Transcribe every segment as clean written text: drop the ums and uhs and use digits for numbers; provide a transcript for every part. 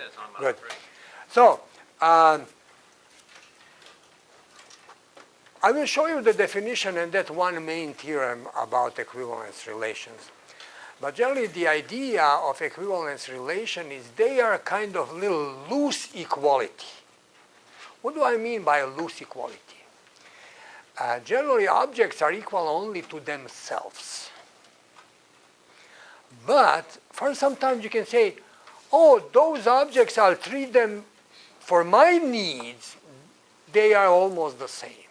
said it's on about Good. operation. So, I will show you the definition and that one main theorem about equivalence relations. But generally, the idea of equivalence relation is they are kind of little loose equality. What do I mean by a loose equality? Generally, objects are equal only to themselves. But for sometimes you can say, oh, those objects, I'll treat them for my needs, they are almost the same,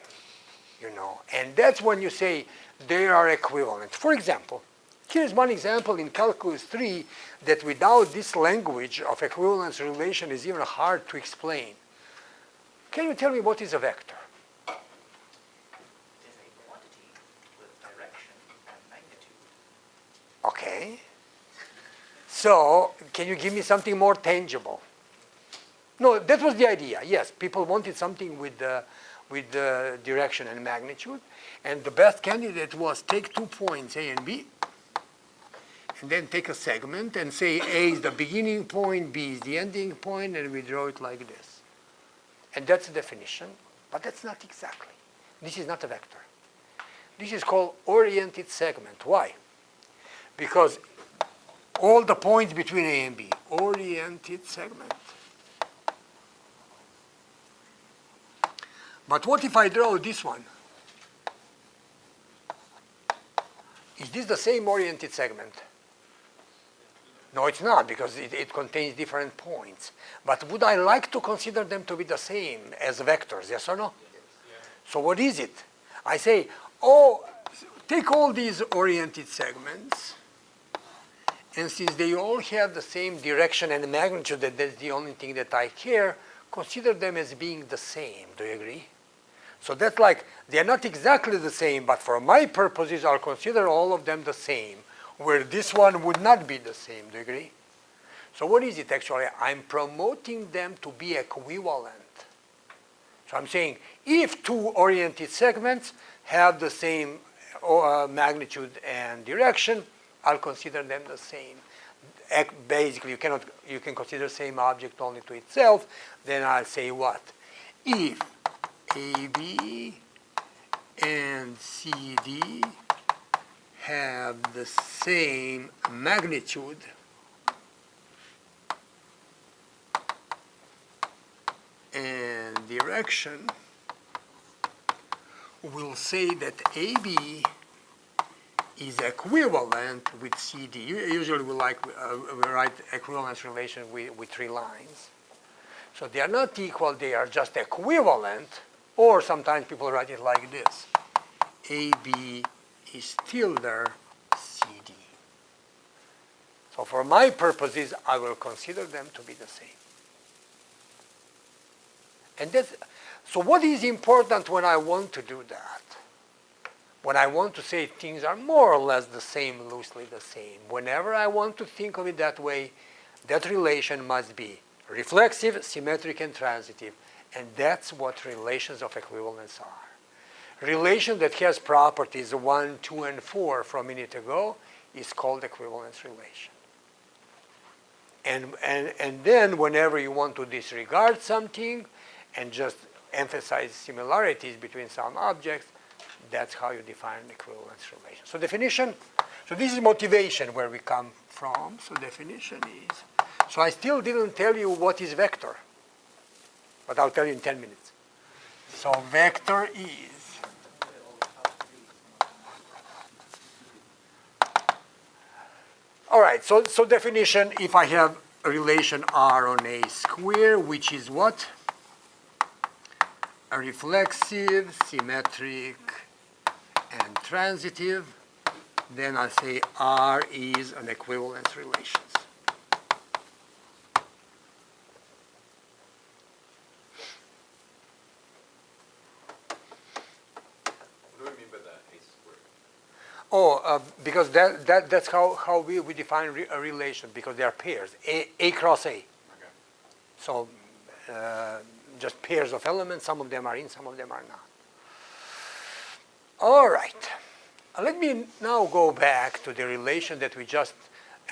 you know. And that's when you say they are equivalent. For example, here's one example in Calculus 3 that without this language of equivalence relation is even hard to explain. Can you tell me what is a vector? It is a quantity with direction and magnitude. Okay. So, can you give me something more tangible? No, that was the idea. Yes, people wanted something with direction and magnitude. And the best candidate was take 2 points, A and B, and then take a segment and say A is the beginning point, B is the ending point, and we draw it like this. And that's the definition, but that's not exactly. This is not a vector. This is called oriented segment. Why? Because all the points between A and B, oriented segment. But what if I draw this one? Is this the same oriented segment? No, it's not, because it contains different points. But would I like to consider them to be the same as vectors, yes or no? Yes. So what is it? I say, oh, take all these oriented segments, and since they all have the same direction and magnitude, that's the only thing that I care, consider them as being the same. Do you agree? So that's like, they're not exactly the same, but for my purposes, I'll consider all of them the same, where this one would not be the same. Do you agree? So what is it actually? I'm promoting them to be equivalent. So I'm saying, if 2 oriented segments have the same magnitude and direction, I'll consider them the same. Basically, you can consider the same object only to itself. Then I'll say what? If AB and CD have the same magnitude, and direction, we'll say that AB is equivalent with CD. Usually we write equivalence relation with 3 lines. So they are not equal, they are just equivalent, or sometimes people write it like this. AB is tilde CD. So for my purposes, I will consider them to be the same. And so what is important when I want to do that? When I want to say things are more or less the same, loosely the same, whenever I want to think of it that way, that relation must be reflexive, symmetric, and transitive. And that's what relations of equivalence are. Relation that has properties 1, 2, and 4 from a minute ago is called equivalence relation. And then whenever you want to disregard something and just emphasize similarities between some objects, that's how you define an equivalence relation. So definition, so this is motivation where we come from. So definition is, so I still didn't tell you what is vector, but I'll tell you in 10 minutes. So vector is, all right, so definition, if I have a relation R on A square, which is what? A reflexive, symmetric, and transitive, then I say R is an equivalence relations. What do we mean by that, A squared? Oh, because that's how we define a relation, because they are pairs, A cross A. Okay. So just pairs of elements, some of them are in, some of them are not. All right. Let me now go back to the relation that we just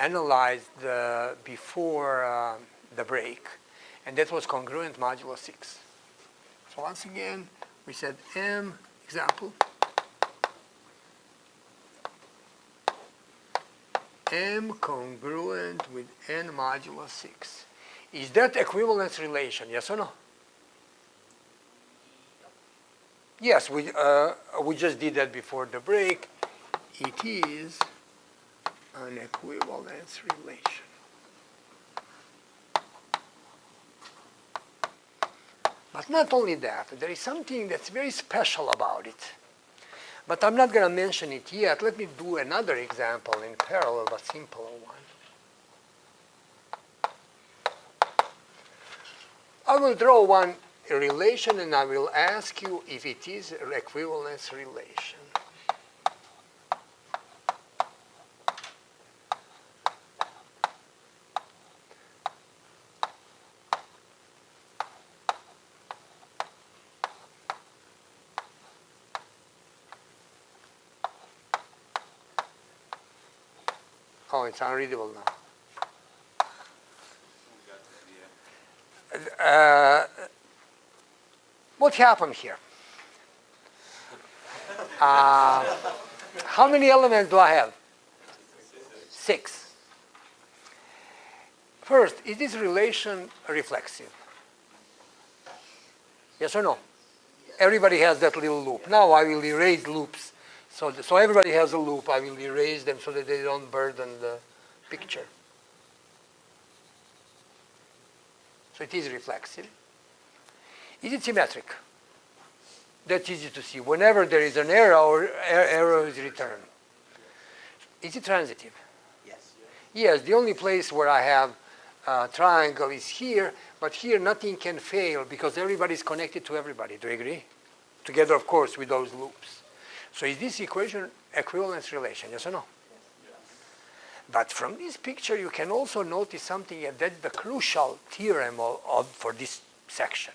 analyzed before the break, and that was congruent modulo 6. So once again, we said M, example, M congruent with N modulo 6. Is that equivalence relation, yes or no? Yes, we just did that before the break. It is an equivalence relation. But not only that, there is something that's very special about it. But I'm not going to mention it yet. Let me do another example in parallel, but simpler one. I will draw one relation, and I will ask you if it is an equivalence relation. Oh, it's unreadable now. What happened here? How many elements do I have? 6. First, is this relation reflexive? Yes or no? Everybody has that little loop. Now I will erase loops. So everybody has a loop. I will erase them so that they don't burden the picture. So it is reflexive. Is it symmetric? That's easy to see. Whenever there is an error, error is returned. Is it transitive? Yes. Yes, the only place where I have a triangle is here, but here nothing can fail because everybody is connected to everybody. Do you agree? Together, of course, with those loops. So is this equation equivalence relation, yes or no? Yes. But from this picture, you can also notice something, and that's the crucial theorem for this section.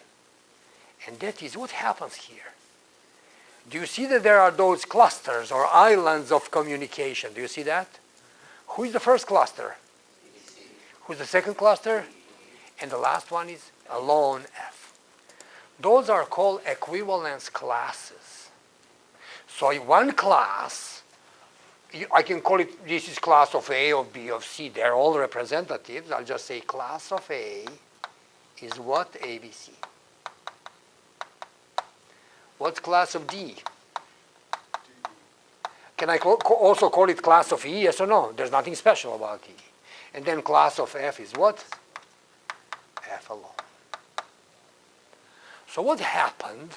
And that is what happens here. Do you see that there are those clusters or islands of communication? Do you see that? Who is the first cluster? Who's the second cluster? And the last one is a lone F. Those are called equivalence classes. So in one class, I can call it, this is class of A, of B, of C. They're all representatives. I'll just say class of A is what? ABC. What's class of D? Can I also call it class of E? Yes or no? There's nothing special about E. And then class of F is what? F alone. So what happened,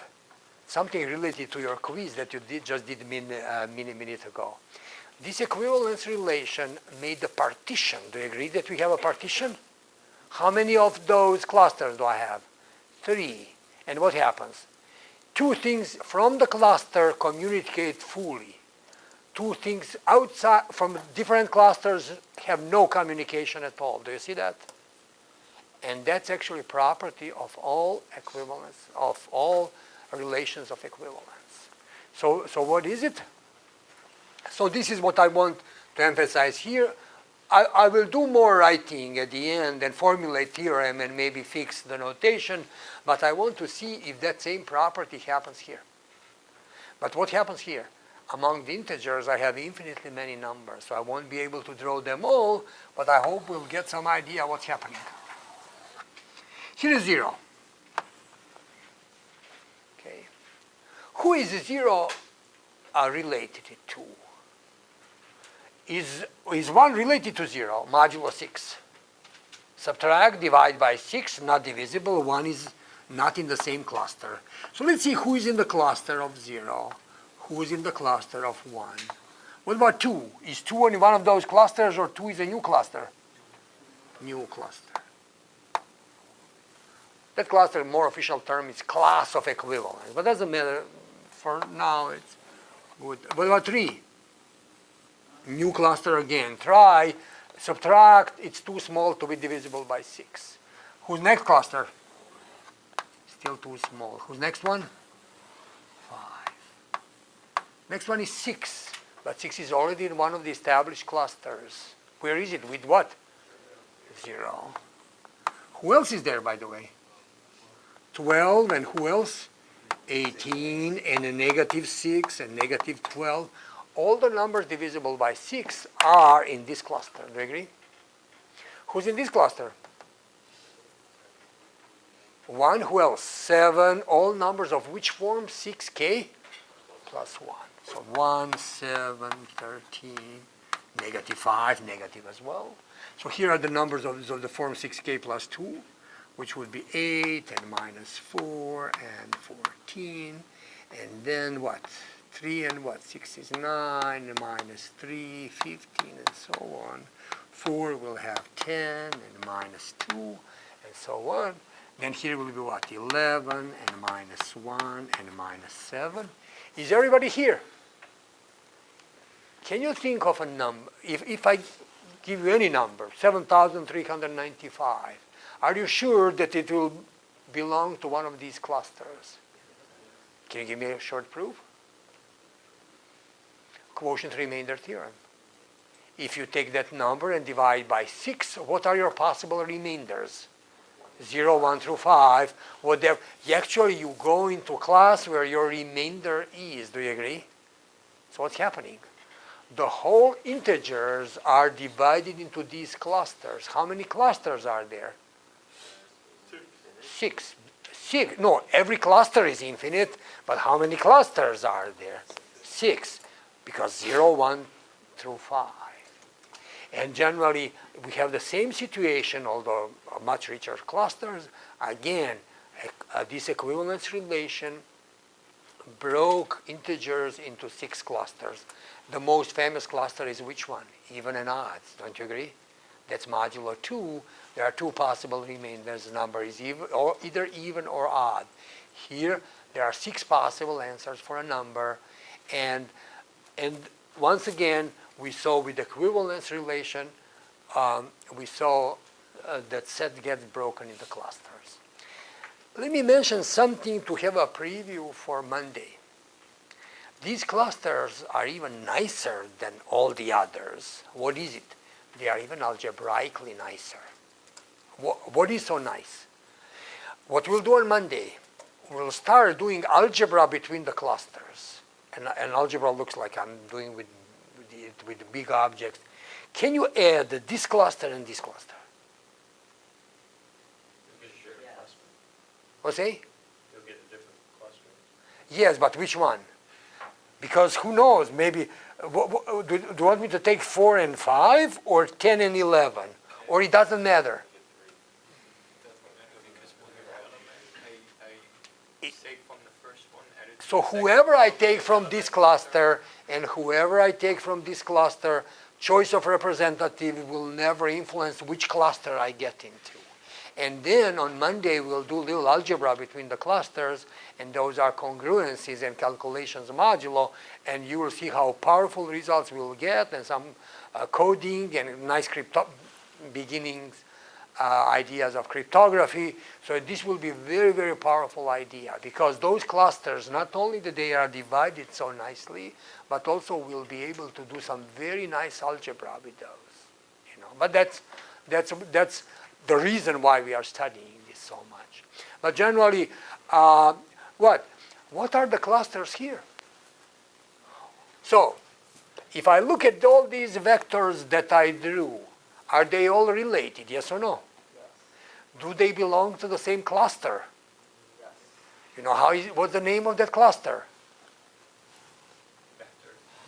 something related to your quiz that you just did a minute ago. This equivalence relation made the partition. Do you agree that we have a partition? How many of those clusters do I have? 3. And what happens? 2 things from the cluster communicate fully. 2 things outside from different clusters have no communication at all. Do you see that? And that's actually a property of all equivalence, of all relations of equivalence. So what is it? So this is what I want to emphasize here. I will do more writing at the end and formulate theorem and maybe fix the notation, but I want to see if that same property happens here. But what happens here? Among the integers, I have infinitely many numbers, so I won't be able to draw them all, but I hope we'll get some idea what's happening. Here is 0. Okay. Who is 0 related to? Is 1 related to 0? Modulo 6. Subtract, divide by 6, not divisible. 1 is not in the same cluster. So let's see who is in the cluster of 0. Who is in the cluster of 1? What about 2? Is 2 in one of those clusters, or 2 is a new cluster? New cluster. That cluster, more official term, is class of equivalence. But doesn't matter. For now, it's good. What about 3? New cluster again. Try, subtract, it's too small to be divisible by 6. Who's next cluster? Still too small. Who's next one? 5. Next one is 6. But 6 is already in one of the established clusters. Where is it? With what? 0. Who else is there, by the way? 12, and who else? 18, and a negative 6, and negative 12. All the numbers divisible by 6 are in this cluster. Do you agree? Who's in this cluster? 1, who else? 7, all numbers of which form? 6k plus 1. So 1, 7, 13, negative 5, negative as well. So here are the numbers of the form 6k plus 2, which would be 8 and minus 4 and 14. And then what? 3 and what? 6 is 9, and minus 3, 15, and so on. 4 will have 10 and minus 2, and so on. Then here will be what? 11 and minus 1 and minus 7. Is everybody here? Can you think of a number? If I give you any number, 7,395, are you sure that it will belong to one of these clusters? Can you give me a short proof? Quotient remainder theorem. If you take that number and divide by 6, what are your possible remainders? 0, 1 through 5, whatever. Actually, you go into a class where your remainder is. Do you agree? So what's happening? The whole integers are divided into these clusters. How many clusters are there? 6. No, every cluster is infinite, but how many clusters are there? 6, because 0, 1 through 5. And generally, we have the same situation, although much richer clusters. Again, this equivalence relation broke integers into 6 clusters. The most famous cluster is which one? Even and odds, don't you agree? That's modulo 2. There are 2 possible remainders. The number is either even or odd. Here, there are 6 possible answers for a number. And once again, we saw with equivalence relation, we saw that set gets broken into clusters. Let me mention something to have a preview for Monday. These clusters are even nicer than all the others. What is it? They are even algebraically nicer. What is so nice? What we'll do on Monday, we'll start doing algebra between the clusters. And algebra looks like I'm doing with big objects. Can you add this cluster and this cluster? What's that? You'll get a different cluster. Yes, but which one? Because who knows, maybe, do you want me to take 4 and 5, or 10 and 11? Or it doesn't matter? So whoever I take from this cluster and whoever I take from this cluster, choice of representative will never influence which cluster I get into. And then on Monday, we'll do little algebra between the clusters, and those are congruencies and calculations modulo, and you will see how powerful results we'll get, and some coding and nice beginnings, ideas of cryptography. So this will be a very, very powerful idea, because those clusters, not only that they are divided so nicely, but also we'll be able to do some very nice algebra with those. But that's the reason why we are studying this so much. But generally, what are the clusters here? So, if I look at all these vectors that I drew, are they all related, yes or no? Yes. Do they belong to the same cluster? Yes. What's the name of that cluster?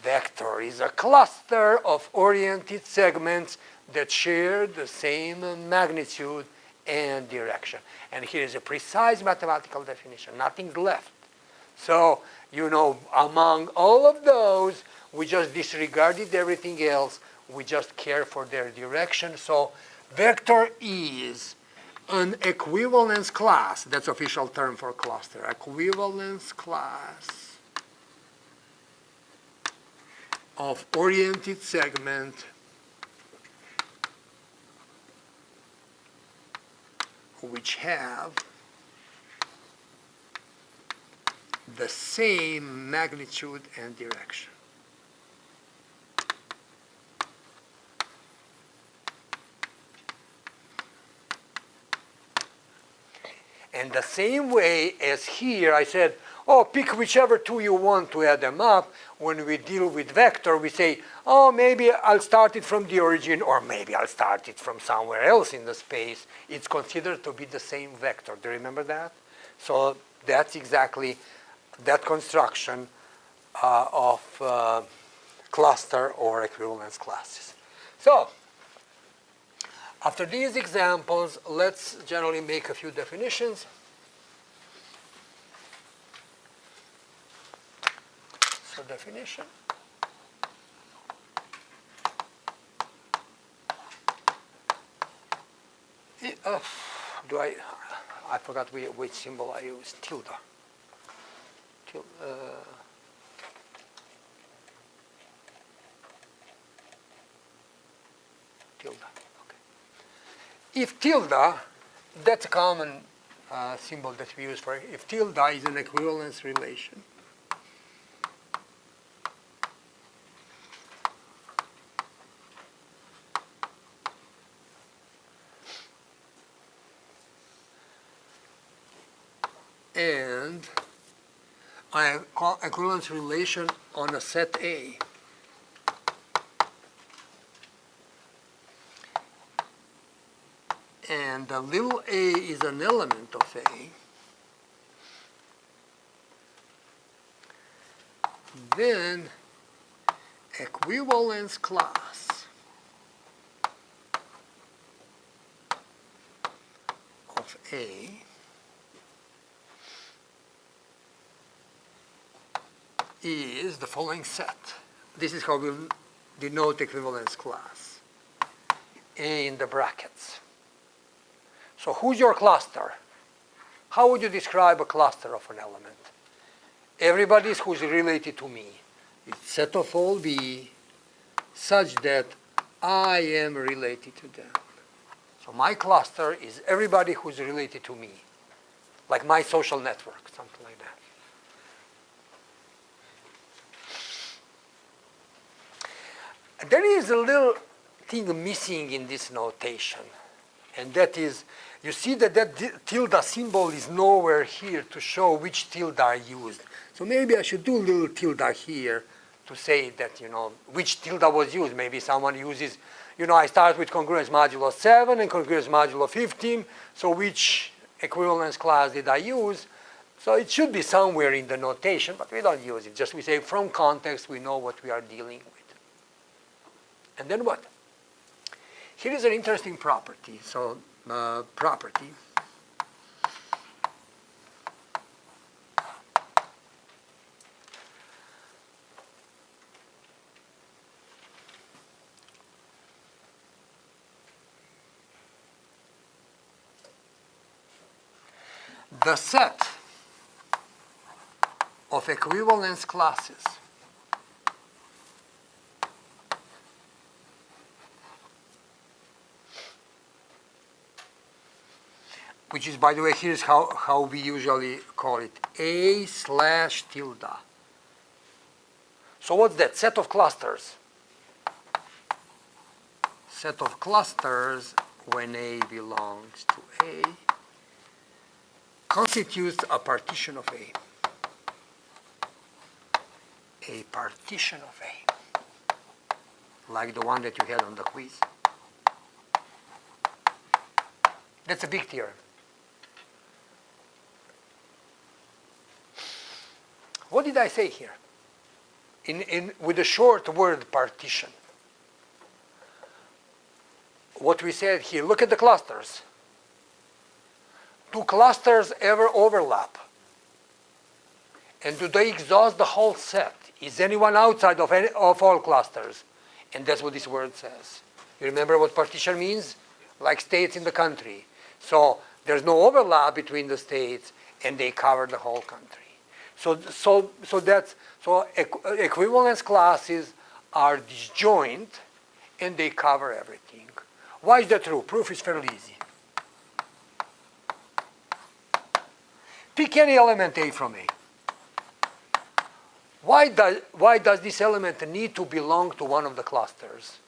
Vector is a cluster of oriented segments that share the same magnitude and direction. And here is a precise mathematical definition. Nothing's left. So, among all of those, we just disregarded everything else. We just care for their direction. So, vector is an equivalence class. That's official term for cluster. Equivalence class of oriented segment which have the same magnitude and direction. And the same way as here, I said, oh, pick whichever two you want to add them up. When we deal with vector, we say, oh, maybe I'll start it from the origin, or maybe I'll start it from somewhere else in the space. It's considered to be the same vector. Do you remember that? So that's exactly that construction of cluster over equivalence classes. So after these examples, let's generally make a few definitions. So definition. I forgot which symbol I used, tilde. Tilde, okay. If tilde, that's a common symbol that we use for it. If tilde is an equivalence relation, and an equivalence relation on a set A, and the little a is an element of A, then equivalence class of A is the following set. This is how we'll denote equivalence class. A in the brackets. So who's your cluster? How would you describe a cluster of an element? Everybody who's related to me. It's set of all B such that I am related to them. So my cluster is everybody who's related to me, like my social network, something like that. There is a little thing missing in this notation, and that is, you see that tilde symbol is nowhere here to show which tilde are used. So maybe I should do a little tilde here to say that, which tilde was used. Maybe someone uses, I start with congruence modulo 7 and congruence modulo 15, so which equivalence class did I use? So it should be somewhere in the notation, but we don't use it. Just we say from context, we know what we are dealing with. And then what? Here is an interesting property. So property. The set of equivalence classes which is, by the way, here's how we usually call it, A/tilde. So what's that? Set of clusters. Set of clusters when A belongs to A constitutes a partition of A. A partition of A. Like the one that you had on the quiz. That's a big theorem. What did I say here? With the short word partition. What we said here, look at the clusters. Do clusters ever overlap? And do they exhaust the whole set? Is anyone outside of all clusters? And that's what this word says. You remember what partition means? Like states in the country. So there's no overlap between the states, and they cover the whole country. So equivalence classes are disjoint, and they cover everything. Why is that true? Proof is fairly easy. Pick any element A from A. Why does this element need to belong to one of the clusters?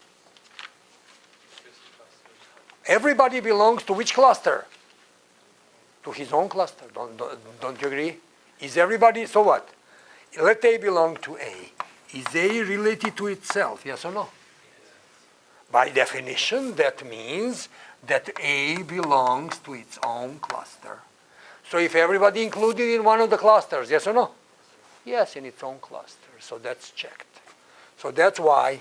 Everybody belongs to which cluster? to his own cluster. Don't you agree? Is everybody, so what? Let A belong to A. Is A related to itself, yes or no? By definition, that means that A belongs to its own cluster. So if everybody included in one of the clusters, yes or no? Yes, in its own cluster. So that's checked. So that's why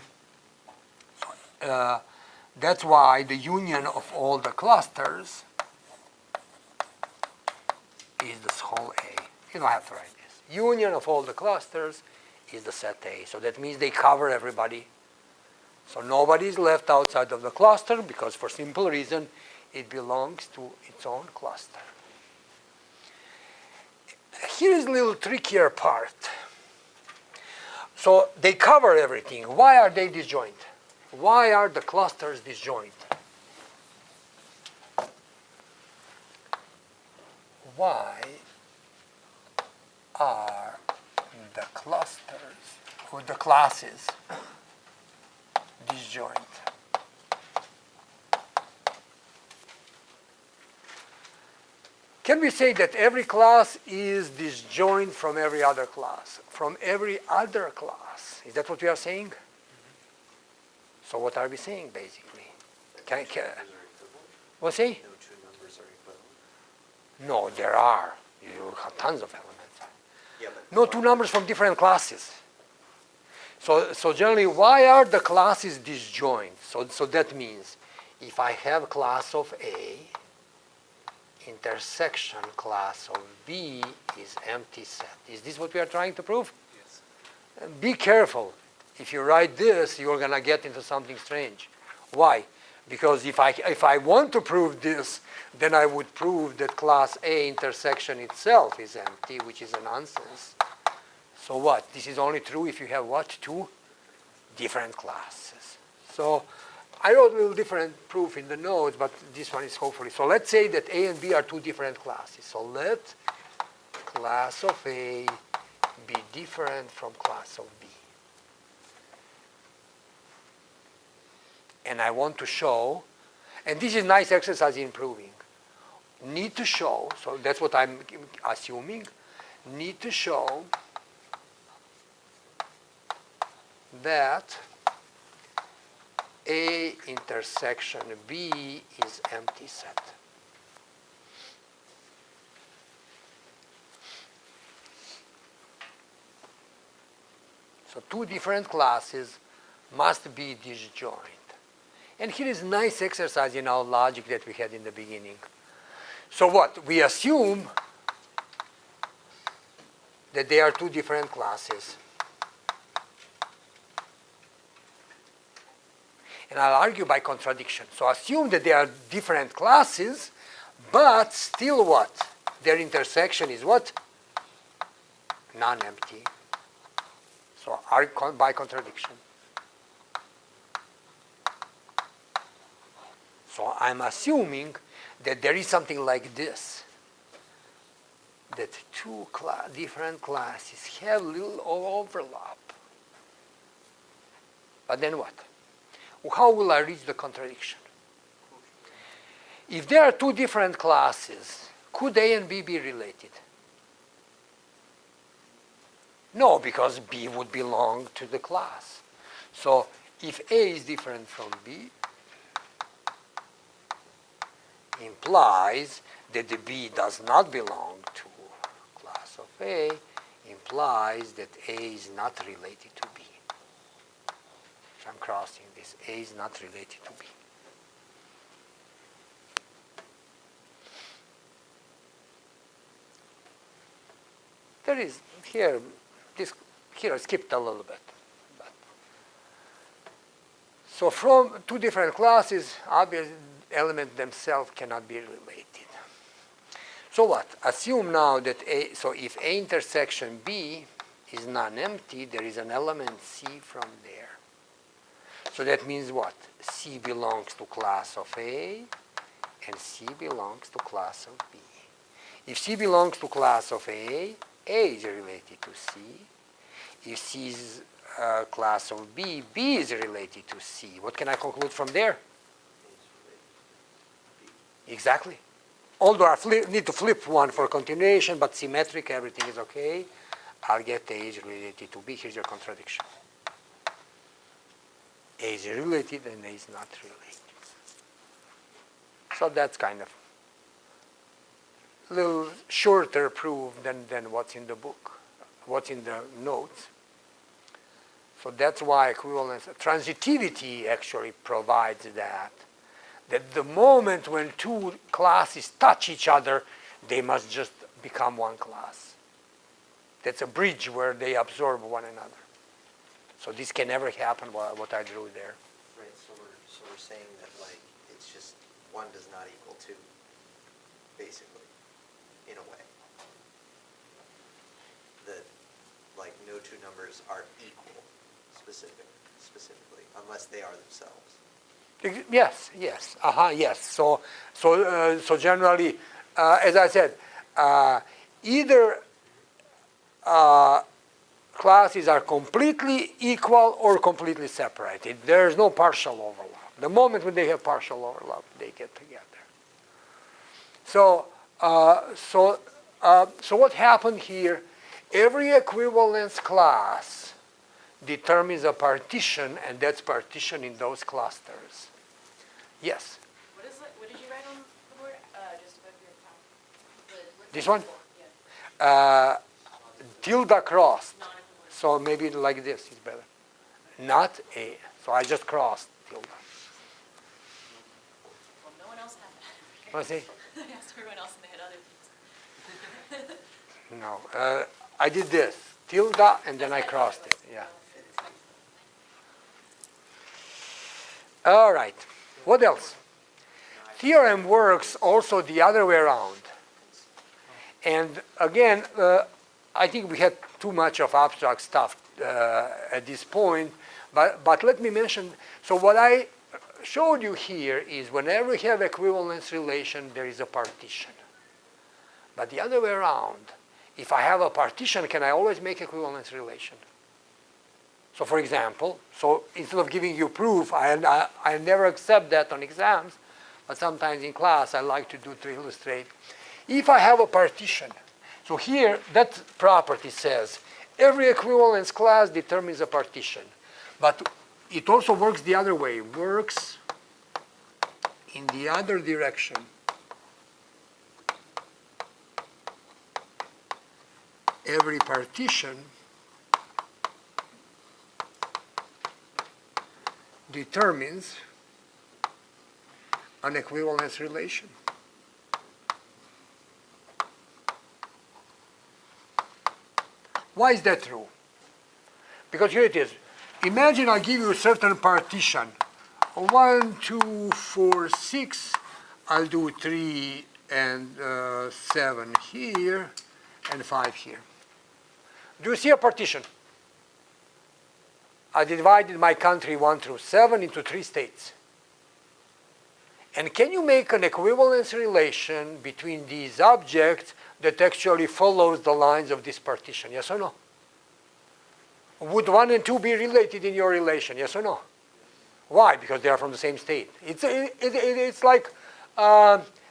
the union of all the clusters is this whole A. You don't have to write this. Union of all the clusters is the set A. So that means they cover everybody. So nobody is left outside of the cluster because for simple reason, it belongs to its own cluster. Here is a little trickier part. So they cover everything. Why are they disjoint? Why are the clusters disjoint? Why are the clusters or the classes disjoint? Can we say that every class is disjoint from every other class? From every other class? Is that what we are saying? So what are we saying, basically? What say? No two numbers are equivalent. No, there are. You have tons of elements. Yeah, but No two numbers from different classes. So generally, why are the classes disjoint? So that means if I have class of A, intersection class of B is empty set. Is this what we are trying to prove? yes. Be careful. If you write this, you're going to get into something strange. Why? Because if I want to prove this, then I would prove that class A intersection itself is empty, which is a nonsense. So what? This is only true if you have what? Two different classes. So I wrote a little different proof in the notes, but this one is hopefully. So let's say that A and B are two different classes. So let class of A be different from class of B. And I want to show, and this is nice exercise in proving, need to show, so that's what I'm assuming, need to show that A intersection B is empty set. So two different classes must be disjoint. And here is a nice exercise in our logic that we had in the beginning. So what? We assume that they are two different classes. And I'll argue by contradiction. So assume that they are different classes, but still what? Their intersection is what? Non-empty. So argue by contradiction. So I'm assuming that there is something like this, that two different classes have little overlap. But then what? How will I reach the contradiction? If there are two different classes, could A and B be related? No, because B would belong to the class. So if A is different from B, implies that the B does not belong to class of A, implies that A is not related to B. So I'm crossing this. A is not related to B. There is here, here I skipped a little bit. So from two different classes, obviously elements themselves cannot be related. So what? Assume now that A, so if A intersection B is non-empty, there is an element C from there. So that means what? C belongs to class of A, and C belongs to class of B. If C belongs to class of A is related to C. If C is class of B is related to C. What can I conclude from there? Exactly. although I need to flip one for continuation, but symmetric, everything is okay, I'll get A is related to B. Here's your contradiction. A is related and A is not related. So that's kind of a little shorter proof than what's in the book, what's in the notes. So that's why equivalence, transitivity actually provides that the moment when two classes touch each other, they must just become one class. That's a bridge where they absorb one another. So this can never happen, what I drew there. Right, so we're saying that like, it's just one does not equal two, basically, in a way. That like no two numbers are equal specifically, unless they are themselves. Yes, yes, yes. So generally, as I said, either classes are completely equal or completely separated. There's no partial overlap. The moment when they have partial overlap, they get together. So what happened here? Every equivalence class determines a partition, and that's partition in those clusters. Yes? What did you write on the board? Just above your top. This one? Yeah. Tilde crossed. Non-equivalent. So maybe like this is better. Not A. So I just crossed tilde. Well, no one else had that. Want to see? I asked everyone else and they had other things. No. I did this. Tilde, and then I crossed it. Yeah. All right. What else? Theorem works also the other way around. And again, I think we had too much of abstract stuff at this point, but let me mention, so what I showed you here is whenever you have equivalence relation, there is a partition. But the other way around, if I have a partition, can I always make equivalence relation? So for example, so instead of giving you proof, I never accept that on exams, but sometimes in class I like to do to illustrate. If I have a partition, so here that property says every equivalence class determines a partition, but it also works the other way, works in the other direction. Every partition determines an equivalence relation. Why is that true? Because here it is. Imagine I give you a certain partition. 1, 2, 4, 6. I'll do 3 and 7 here and 5 here. Do you see a partition? I divided my country 1 through 7 into 3 states. And can you make an equivalence relation between these objects that actually follows the lines of this partition? Yes or no? Would 1 and 2 be related in your relation? Yes or no? Why? Because they are from the same state. It's like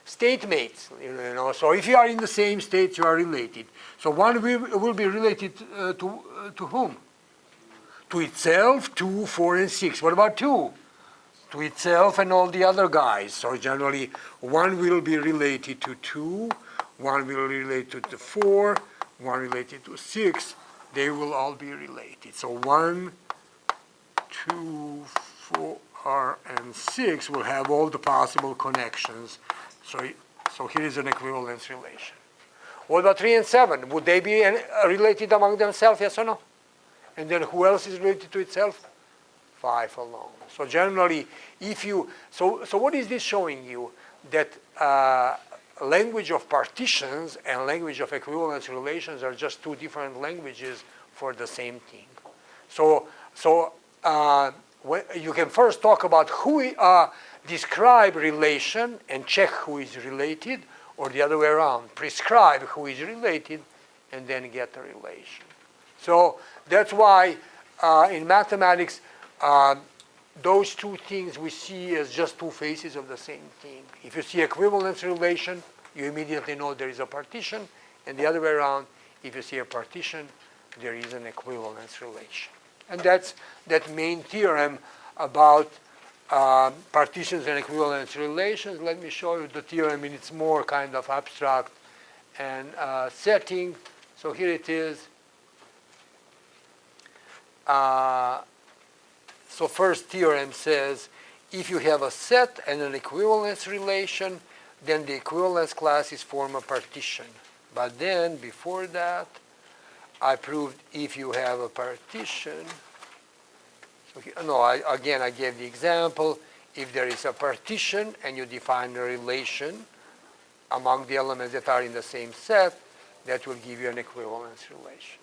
state mates, you know. So if you are in the same state, you are related. So 1 will be related to whom? To itself, 2, 4, and 6. What about 2? To itself and all the other guys. So generally, 1 will be related to 2, 1 will be related to 4, 1 related to 6. They will all be related. So 1, 2, 4, and 6 will have all the possible connections. So here is an equivalence relation. What about 3 and 7? Would they be related among themselves, yes or no? And then who else is related to itself? 5 alone. So generally, if you, so what is this showing you? That language of partitions and language of equivalence relations are just 2 different languages for the same thing. So you can first talk about who describe relation and check who is related, or the other way around, prescribe who is related and then get a relation. So that's why in mathematics, those 2 things we see as just 2 faces of the same thing. If you see equivalence relation, you immediately know there is a partition, and the other way around, if you see a partition, there is an equivalence relation. And that's that main theorem about partitions and equivalence relations. Let me show you the theorem in its more kind of abstract and setting. So here it is. So first theorem says, if you have a set and an equivalence relation, then the equivalence classes form a partition. But then, before that, I proved if you have a partition, so here, no, again, I gave the example, if there is a partition and you define a relation among the elements that are in the same set, that will give you an equivalence relation.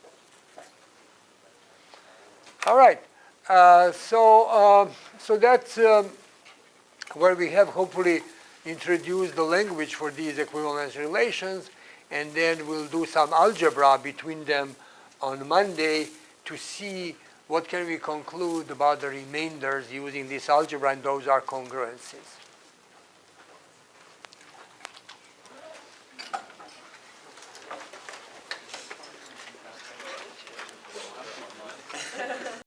All right, so that's where we have hopefully introduced the language for these equivalence relations, and then we'll do some algebra between them on Monday to see what can we conclude about the remainders using this algebra, and those are congruencies.